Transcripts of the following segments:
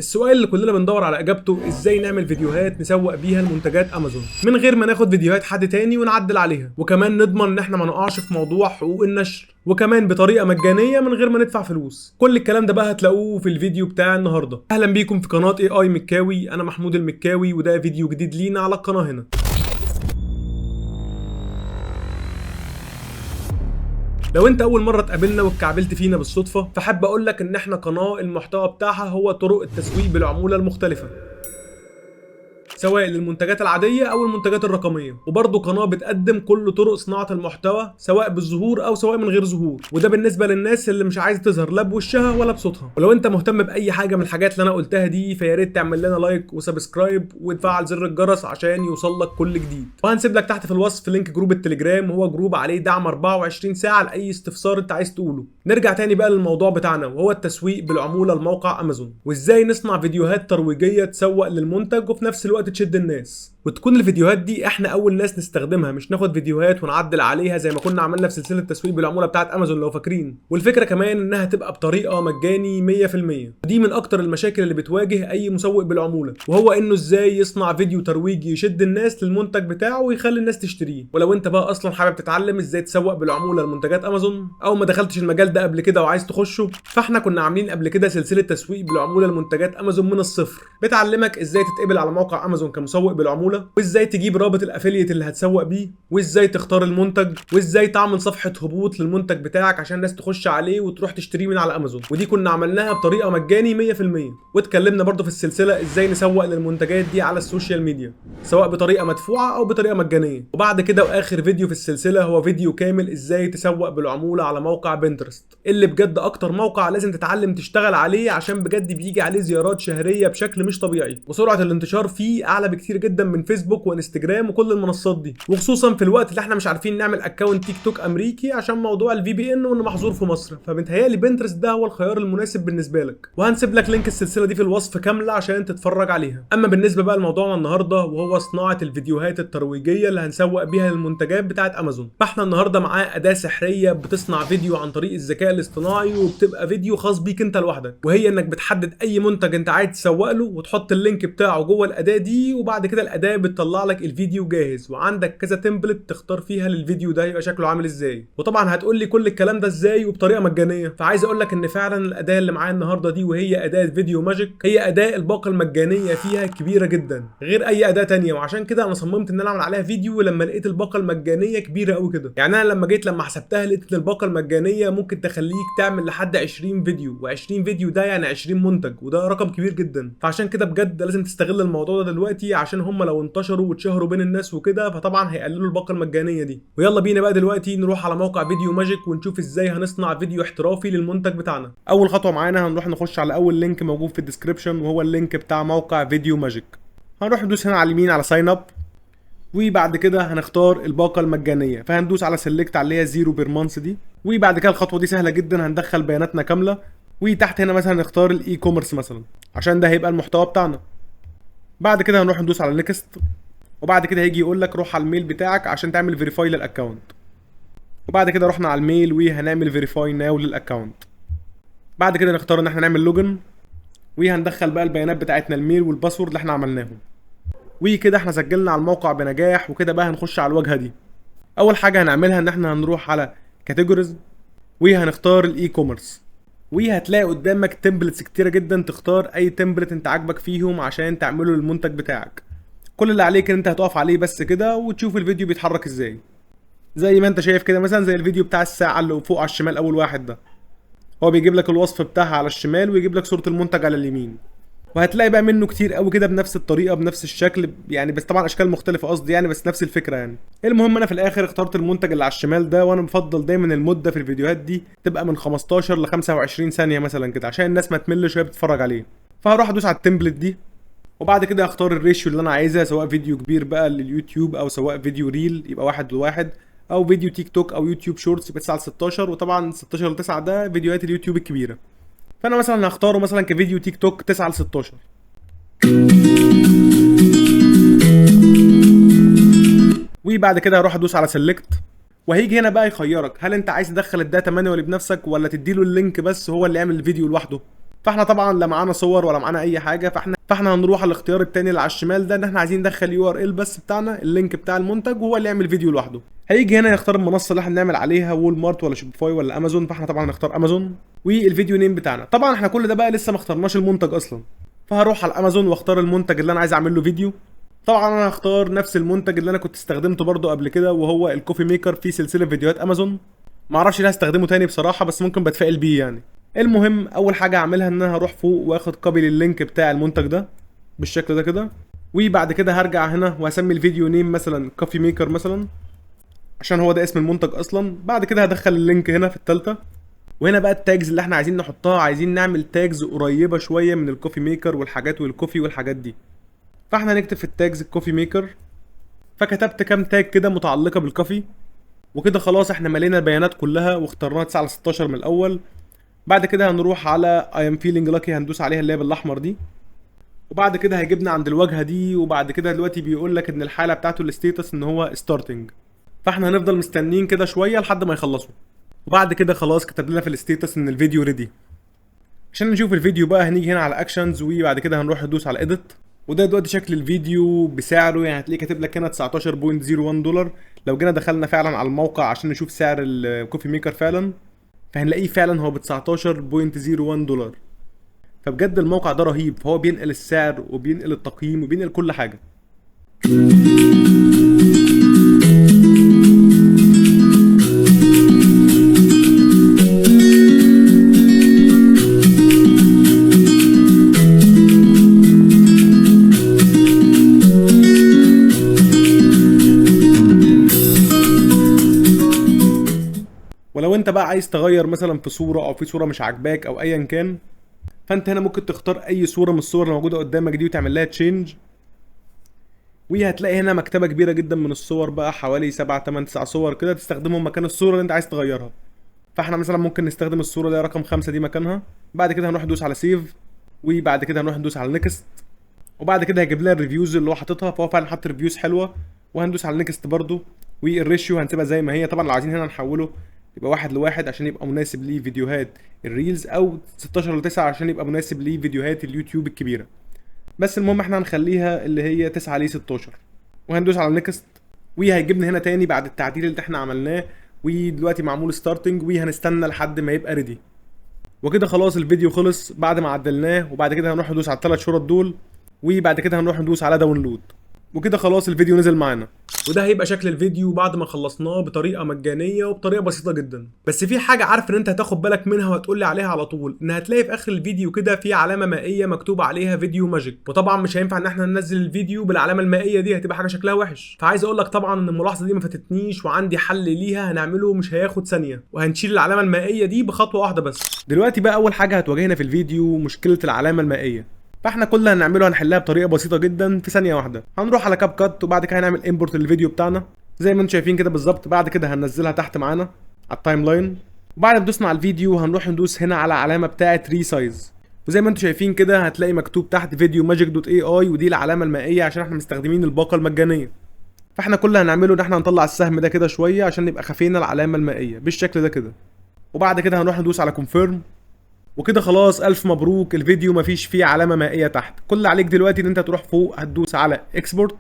السؤال اللي كلنا بندور على اجابته، ازاي نعمل فيديوهات نسوق بيها لمنتجات امازون من غير ما ناخد فيديوهات حد تاني ونعدل عليها، وكمان نضمن ان احنا ما نقعش في موضوع حقوق النشر، وكمان بطريقه مجانيه من غير ما ندفع فلوس. كل الكلام ده بقى هتلاقوه في الفيديو بتاع النهارده. اهلا بيكم في قناه اي مكاوي، انا محمود المكاوي وده فيديو جديد لينا على القناه هنا. لو انت اول مره تقابلنا واتكعبلت فينا بالصدفه، فحب اقول لك ان احنا قناه المحتوى بتاعها هو طرق التسويق بالعموله المختلفه، سواء للمنتجات العادية أو المنتجات الرقمية، وبرضه قناة بتقدم كل طرق صناعة المحتوى سواء بالظهور أو سواء من غير ظهور، وده بالنسبة للناس اللي مش عايزة تظهر لا بوشها ولا بصوتها. ولو أنت مهتم بأي حاجة من الحاجات اللي أنا قلتها دي، فيا ريت تعمل لنا لايك وسبسكرايب وتفعل زر الجرس عشان يوصل لك كل جديد. وهنسيب لك تحت في الوصف لينك جروب التليجرام، وهو جروب عليه دعم 24 ساعة لأي استفسار أنت عايز تقوله. نرجع تاني بقى للموضوع بتاعنا، وهو التسويق بالعمولة لموقع أمازون، وإزاي نصنع فيديوهات ترويجية تسوق للمنتج وفي نفس الوقت تشد الناس، وتكون الفيديوهات دي احنا اول ناس نستخدمها، مش ناخد فيديوهات ونعدل عليها زي ما كنا عملنا في سلسله التسويق بالعموله بتاعت امازون لو فاكرين. والفكره كمان انها تبقى بطريقه مجاني 100%. ودي من اكتر المشاكل اللي بتواجه اي مسوق بالعموله، وهو انه ازاي يصنع فيديو ترويجي يشد الناس للمنتج بتاعه ويخلي الناس تشتريه. ولو انت بقى اصلا حابب تتعلم ازاي تسوق بالعموله لمنتجات امازون، او ما دخلتش المجال ده قبل كده وعايز تخشه، فاحنا كنا عاملين قبل كده سلسله تسويق بالعموله لمنتجات امازون من الصفر، بتعلمك ازاي تتقبل على موقع امازون كمسوق بالعموله، وازاي تجيب رابط الافيليت اللي هتسوق بيه، وازاي تختار المنتج، وازاي تعمل صفحه هبوط للمنتج بتاعك عشان الناس تخش عليه وتروح تشتريه من على امازون. ودي كنا عملناها بطريقه مجاني 100%. واتكلمنا برضو في السلسله ازاي نسوق للمنتجات دي على السوشيال ميديا، سواء بطريقه مدفوعه او بطريقه مجانيه. وبعد كده واخر فيديو في السلسله هو فيديو كامل ازاي تسوق بالعموله على موقع بنترست، اللي بجد اكتر موقع لازم تتعلم تشتغل عليه، عشان بجد بيجي عليه زيارات شهريه بشكل مش طبيعي، وسرعه الانتشار فيه اعلى بكتير جدا من فيسبوك وانستجرام وكل المنصات دي، وخصوصا في الوقت اللي احنا مش عارفين نعمل اكونت تيك توك امريكي عشان موضوع الفي بي ان وانه محظور في مصر. فمتهيألي بنترست ده هو الخيار المناسب بالنسبه لك، وهنسيب لك لينك السلسله دي في الوصف كامله عشان تتفرج عليها. اما بالنسبه بقى لموضوعنا النهارده، وهو صناعه الفيديوهات الترويجيه اللي هنسوق بيها للمنتجات بتاعت امازون، فاحنا النهارده معاه اداه سحريه بتصنع فيديو عن طريق الذكاء الاصطناعي، وبتبقى فيديو خاص بيك انت لوحدك، وهي انك بتحدد اي منتج انت عايز تسوق له وتحط اللينك بتاعه جوه الاداه دي، وبعد كده الاداه بتطلع لك الفيديو جاهز، وعندك كذا تمبلت تختار فيها للفيديو ده يبقى شكله عامل ازاي. وطبعا هتقول لي كل الكلام ده ازاي وبطريقه مجانيه، فعايز اقول لك ان فعلا الاداه اللي معايا النهارده دي، وهي اداه فيديو ماجيك، هي اداه الباقه المجانيه فيها كبيره جدا غير اي اداه تانية، وعشان كده انا صممت ان انا اعمل عليها فيديو لما لقيت الباقه المجانيه كبيره قوي كده. يعني انا لما حسبتها لقيت ان الباقه المجانيه ممكن تخليك تعمل لحد 20 فيديو، و20 فيديو ده يعني 20 منتج، وده رقم كبير جدا. فعشان كده بجد لازم تستغل الموضوع ده دلوقتي، عشان هم لو انتشروا واتشهروا بين الناس وكده فطبعا هيقللوا الباقه المجانيه دي. ويلا بينا بقى دلوقتي نروح على موقع فيديو ماجيك ونشوف ازاي هنصنع فيديو احترافي للمنتج بتاعنا. اول خطوه معانا هنروح نخش على اول لينك موجود في الديسكربشن، وهو اللينك بتاع موقع فيديو ماجيك. هنروح ندوس هنا على اليمين على ساين اب، وبعد كده هنختار الباقه المجانيه، فهندوس على سيلكت على اللي هي 0 بير مانث دي. وبعد كده الخطوه دي سهله جدا، هندخل بياناتنا كامله، وتحت هنا مثلا نختار الاي كوميرس مثلا عشان ده هيبقى المحتوى بتاعنا. بعد كده هنروح ندوس على نيكست، وبعد كده هيجي يقول لك روح على الميل بتاعك عشان تعمل فيريفاي للاكونت. وبعد كده رحنا على الميل وهنعمل فيريفاي ناو للاكونت. بعد كده نختار ان احنا نعمل لوجن، وهندخل بقى البيانات بتاعتنا، الميل والباسورد اللي احنا عملناهم. وكده احنا سجلنا على الموقع بنجاح. وكده بقى هنخش على الواجهه دي. اول حاجه هنعملها ان احنا هنروح على كاتيجوريز، وهنختار الاي كوميرس، وهتلاقي قدامك تمبلتس كتيره جدا، تختار اي تمبلت انت عاجبك فيهم عشان تعمله للمنتج بتاعك. كل اللي عليك ان انت هتقف عليه بس كده وتشوف الفيديو بيتحرك ازاي، زي ما انت شايف كده. مثلا زي الفيديو بتاع الساعه اللي فوق على الشمال اول واحد ده، هو بيجيب لك الوصف بتاعها على الشمال ويجيب لك صوره المنتج على اليمين. وهتلاقي بقى منه كتير قوي كده بنفس الطريقه بنفس الشكل، يعني بس طبعا اشكال مختلفه قصدي، يعني بس نفس الفكره يعني. المهم انا في الاخر اخترت المنتج اللي على الشمال ده، وانا بفضل دايما المده في الفيديوهات دي تبقى من 15 ل 25 ثانيه مثلا كده، عشان الناس ما تملش وهي بتتفرج عليه. فهروح ادوس على التمبلت دي، وبعد كده اختار الريشيو اللي انا عايزها، سواء فيديو كبير بقى لليوتيوب، او سواء فيديو ريل يبقى 1:1، او فيديو تيك توك او يوتيوب شورتس يبقى 9:16. وطبعا 16:9 ده فيديوهات اليوتيوب الكبيره، فانا مثلا هختاره مثلا كفيديو تيك توك 9:16. وبعد كده هروح ادوس على سيلكت، وهيجي هنا بقى يخيرك هل انت عايز تدخل الداتا مانوالي بنفسك، ولا تديله اللينك بس هو اللي يعمل الفيديو لوحده. فاحنا طبعا لا معانا صور ولا معانا اي حاجه، فاحنا هنروح على الاختيار التاني اللي على الشمال ده، ان احنا عايزين ندخل يو ار ال بس بتاعنا، اللينك بتاع المنتج، وهو اللي يعمل فيديو لوحده. هيجي هنا يختار المنصه اللي احنا نعمل عليها، وول مارت ولا شوبيفاي ولا امازون، فاحنا طبعا هنختار امازون. والفيديو نيم بتاعنا طبعا احنا كل ده بقى لسه ما اخترناش المنتج اصلا، فهروح على امازون واختار المنتج اللي انا عايز اعمل له فيديو. طبعا انا هختار نفس المنتج اللي انا كنت استخدمته برضو قبل كده، وهو الكوفي ميكر في سلسله فيديوهات امازون. معرفش ليه هستخدمه تاني بصراحه، بس ممكن بتفائل بيه يعني. المهم اول حاجه هعملها ان انا هروح فوق واخد كوبي لللينك بتاع المنتج ده بالشكل ده كده، وبعد كده هرجع هنا وهسمي الفيديو نيم مثلا كوفي ميكر مثلا، عشان هو ده اسم المنتج اصلا. بعد كده هدخل اللينك هنا في التالتة، وهنا بقى التاجز اللي احنا عايزين نحطها، عايزين نعمل تاجز قريبه شويه من الكوفي ميكر والحاجات والكوفي والحاجات دي. فاحنا هنكتب في التاجز الكوفي ميكر، فكتبت كام تاج كده متعلقه بالكوفي، وكده خلاص احنا ملينا البيانات كلها واخترناها 9 على 16 من الاول. بعد كده هنروح على I am feeling lucky، هندوس عليها اللي هي بالاحمر دي، وبعد كده هيجيبنا عند الواجهه دي. وبعد كده دلوقتي بيقول لك ان الحاله بتاعته الستيتس ان هو ستارتنج، فاحنا هنفضل مستنيين كده شويه لحد ما يخلصوا. وبعد كده خلاص كتب لنا في الستيتس ان الفيديو ريدي. عشان نشوف الفيديو بقى هنيجي هنا على اكشنز، وبعد كده هنروح ندوس على اديت. وده دلوقتي شكل الفيديو بسعره، يعني هتلاقيه كاتب لك هنا 19.01 دولار. لو جينا دخلنا فعلا على الموقع عشان نشوف سعر الكوفي ميكر فعلا، فهنلاقيه فعلا هو ب 19.01 دولار. فبجد الموقع ده رهيب، فهو بينقل السعر وبينقل التقييم وبينقل كل حاجه. ولو انت بقى عايز تغير مثلا في صوره، او في صوره مش عاجباك او ايا كان، فانت هنا ممكن تختار اي صوره من الصور اللي موجوده قدامك دي وتعمل لها تشينج. وهتلاقي هنا مكتبه كبيره جدا من الصور بقى، حوالي 7 8 9 صور كده تستخدمهم مكان الصوره اللي انت عايز تغيرها. فاحنا مثلا ممكن نستخدم الصوره اللي هي رقم 5 دي مكانها. بعد كده هنروح ندوس على سيف، وبعد كده هنروح ندوس على نيكست، وبعد كده هيجيب لنا الريفيوز اللي هو حاططها، فهو فعلا حاط ريفيوز حلوه. وهندوس على نيكست برده، والريشيو هنسيبها زي ما هي. طبعا لو عايزين هنا نحوله يبقى 1:1 عشان يبقى مناسب لفيديوهات الريلز، او 16:9 عشان يبقى مناسب لفيديوهات اليوتيوب الكبيره. بس المهم احنا هنخليها اللي هي 9:16، وهندوس على نيكست. وهيجيبنا هنا تاني بعد التعديل اللي احنا عملناه، ودلوقتي معمول ستارتنج، وهنستنى لحد ما يبقى ريدي. وكده خلاص الفيديو خلص بعد ما عدلناه. وبعد كده هنروح ندوس على الثلاث شرط دول، وبعد كده هنروح ندوس على داونلود. وكده خلاص الفيديو نزل معانا. وده هيبقى شكل الفيديو بعد ما خلصناه بطريقه مجانيه وبطريقه بسيطه جدا. بس في حاجه عارف ان انت هتاخد بالك منها وهتقول لي عليها على طول، ان هتلاقي في اخر الفيديو كده في علامه مائيه مكتوب عليها فيديو ماجيك. وطبعا مش هينفع ان احنا ننزل الفيديو بالعلامه المائيه دي، هتبقى حاجه شكلها وحش. فعايز اقول لك طبعا ان الملاحظه دي ما فاتتنيش، وعندي حل ليها هنعمله مش هياخد ثانيه، وهنشيل العلامه المائيه دي بخطوه واحده بس. دلوقتي بقى اول حاجه هتواجهنا في الفيديو مشكله العلامه المائيه. فاحنا كل اللي هنعمله هنحلها بطريقه بسيطه جدا في ثانيه واحده. هنروح على كاب كات، وبعد كده هنعمل امبورت للفيديو بتاعنا زي ما انتم شايفين كده بالظبط. بعد كده هننزلها تحت معانا على التايم لاين. وبعد ما دوسنا على الفيديو هنروح ندوس هنا على علامه بتاعه ريسايز، وزي ما انتم شايفين كده هتلاقي مكتوب تحت فيديو ماجيك دوت اي اي، ودي العلامه المائيه عشان احنا مستخدمين الباقه المجانيه. فاحنا كل اللي هنعمله ان احنا هنطلع السهم ده كده شويه عشان نبقى خفينا العلامه المائيه بالشكل ده كده. وبعد كده هنروح ندوس على كونفيرم. وكده خلاص الف مبروك، الفيديو مفيش فيه علامه مائيه تحت. كل اللي عليك دلوقتي ان انت تروح فوق هتدوس على اكسبورت،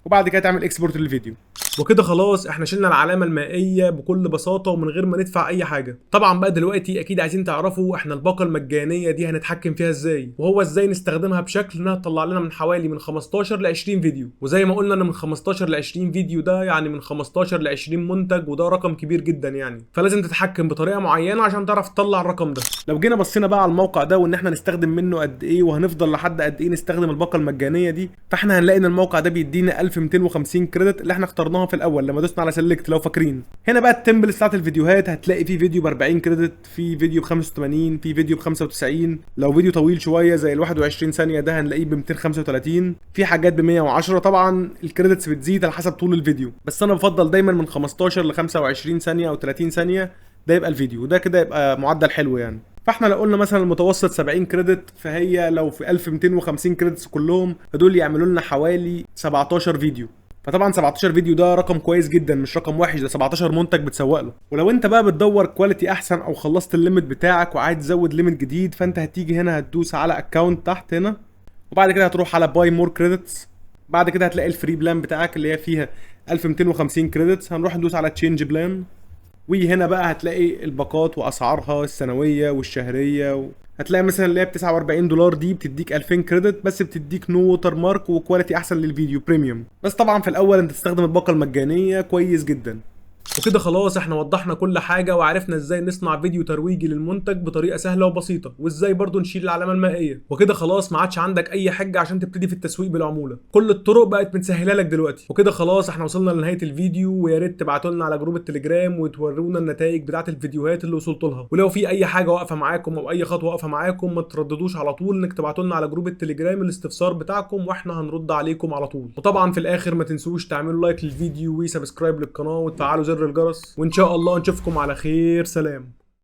وبعد كده تعمل اكسبورت للفيديو. وكده خلاص احنا شلنا العلامه المائيه بكل بساطه ومن غير ما ندفع اي حاجه. طبعا بقى دلوقتي اكيد عايزين تعرفوا احنا الباقه المجانيه دي هنتحكم فيها ازاي، وهو ازاي نستخدمها بشكل انها تطلع لنا من حوالي من 15 ل 20 فيديو. وزي ما قلنا ان من 15 ل 20 فيديو ده يعني من 15 ل 20 منتج، وده رقم كبير جدا يعني. فلازم تتحكم بطريقه معينه عشان تعرف تطلع الرقم ده. لو جينا بصينا بقى على الموقع ده وان احنا نستخدم منه قد ايه، وهنفضل لحد قد ايه نستخدم الباقه المجانيه دي، فاحنا هنلاقي ان الموقع ده بيدينا 1250 كريدت اللي احنا اخترناها في الاول لما دوسنا على سيلكت لو فاكرين. هنا بقى التمبل بتاعت الفيديوهات، هتلاقي في فيديو ب 40 كريدت، في فيديو ب 85، في فيديو ب 95. لو فيديو طويل شويه زي ال 21 ثانيه ده هنلاقيه ب 235، في حاجات ب 110. طبعا الكريدتس بتزيد على حسب طول الفيديو، بس انا بفضل دايما من 15 ل 25 ثانيه او 30 ثانيه ده يبقى الفيديو ده كده يبقى معدل حلو يعني. فاحنا لو قلنا مثلا المتوسط 70 كريدت، فهي لو في 1250 كريدتس كلهم فدول يعملوا لنا حوالي 17 فيديو. فطبعا 17 فيديو ده رقم كويس جدا، مش رقم وحش، ده 17 منتج بتسوق له. ولو انت بقى بتدور كواليتي احسن او خلصت الليميت بتاعك وعايز تزود ليميت جديد، فانت هتيجي هنا هتدوس على اكونت تحت هنا، وبعد كده هتروح على باي مور كريدتس. بعد كده هتلاقي الفري بلان بتاعك اللي هي فيها 1250 كريدتس، هنروح ندوس على تشينج بلان. وهنا بقى هتلاقي الباقات واسعارها السنويه والشهريه هتلاقي مثلا اللي هي ب 49 دولار دي بتديك 2000 كريدت، بس بتديك نو ووتر مارك وكواليتي احسن للفيديو بريميوم. بس طبعا في الاول انت تستخدم الباقه المجانيه كويس جدا. وكده خلاص احنا وضحنا كل حاجة، وعرفنا ازاي نصنع فيديو ترويجي للمنتج بطريقة سهلة وبسيطة، وازاي برضو نشيل العلامة المائية. وكده خلاص ما عادش عندك اي حجة عشان تبتدي في التسويق بالعمولة، كل الطرق بقت متسهلة لك دلوقتي. وكده خلاص احنا وصلنا لنهاية الفيديو، ويا ريت تبعتوا لنا على جروب التليجرام وتورونا النتائج بتاعة الفيديوهات اللي وصلتوا لها. ولو في اي حاجة واقفة معاكم او اي خطوة واقفة معاكم، ما ترددوش على طول انك تبعتوا لنا على جروب التليجرام الاستفسار بتاعكم، واحنا هنرد عليكم على طول. وطبعا في الاخر ما تنسوش تعملوا لايك للفيديو وسبسكرايب للقناة وتفعلوا زر الجرس، وان شاء الله نشوفكم على خير. سلام.